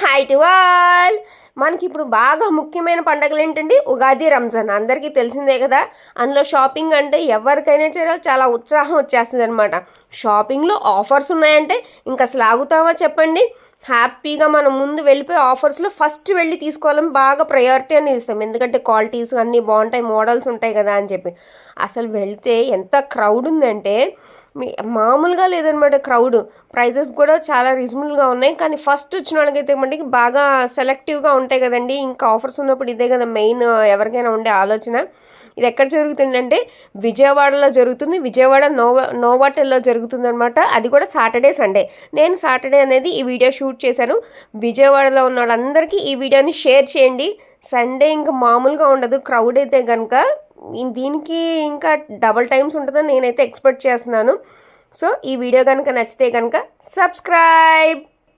Hi to all. మనకి ఇప్పుడు బాగా ముఖ్యమైన పండుగలు ఏంటండి? ఉగాది, రంజాన్ అందరికీ తెలిసిందే కదా. అందులో షాపింగ్ అంటే ఎవరికైనా చాలా ఉత్సాహం వచ్చేస్తుంది అనమాట. షాపింగ్లో ఆఫర్స్ ఉన్నాయంటే ఇంకా అసలు ఆగుతావా చెప్పండి. హ్యాపీగా మనం ముందు వెళ్ళిపోయి ఆఫర్స్లో ఫస్ట్ వెళ్ళి తీసుకోవాలని బాగా ప్రయారిటీ అనేది ఇస్తాం. ఎందుకంటే క్వాలిటీస్ అన్నీ బాగుంటాయి, మోడల్స్ ఉంటాయి కదా అని చెప్పి. అసలు వెళ్తే ఎంత క్రౌడ్ ఉందంటే మామూలుగా లేదనమాట క్రౌడ్. ప్రైజెస్ కూడా చాలా రీజనబుల్గా ఉన్నాయి. కానీ ఫస్ట్ వచ్చిన వాళ్ళకైతే మటుకి బాగా సెలెక్టివ్గా ఉంటాయి కదండి. ఇంకా ఆఫర్స్ ఉన్నప్పుడు ఇదే కదా మెయిన్ ఎవరికైనా ఉండే ఆలోచన. ఇది ఎక్కడ జరుగుతుందంటే విజయవాడలో జరుగుతుంది. విజయవాడ నోవాటెల్లో జరుగుతుంది అనమాట. అది కూడా సాటర్డే సండే. నేను సాటర్డే అనేది ఈ వీడియో షూట్ చేశాను. విజయవాడలో ఉన్న వాళ్ళందరికీ ఈ వీడియోని షేర్ చేయండి. సండే ఇంకా మామూలుగా ఉండదు క్రౌడ్ అయితే కనుక. దీనికి ఇంకా డబల్ టైమ్స్ ఉంటుందని నేనైతే ఎక్స్పెక్ట్ చేస్తున్నాను. సో ఈ వీడియో కనుక నచ్చితే కనుక సబ్స్క్రైబ్.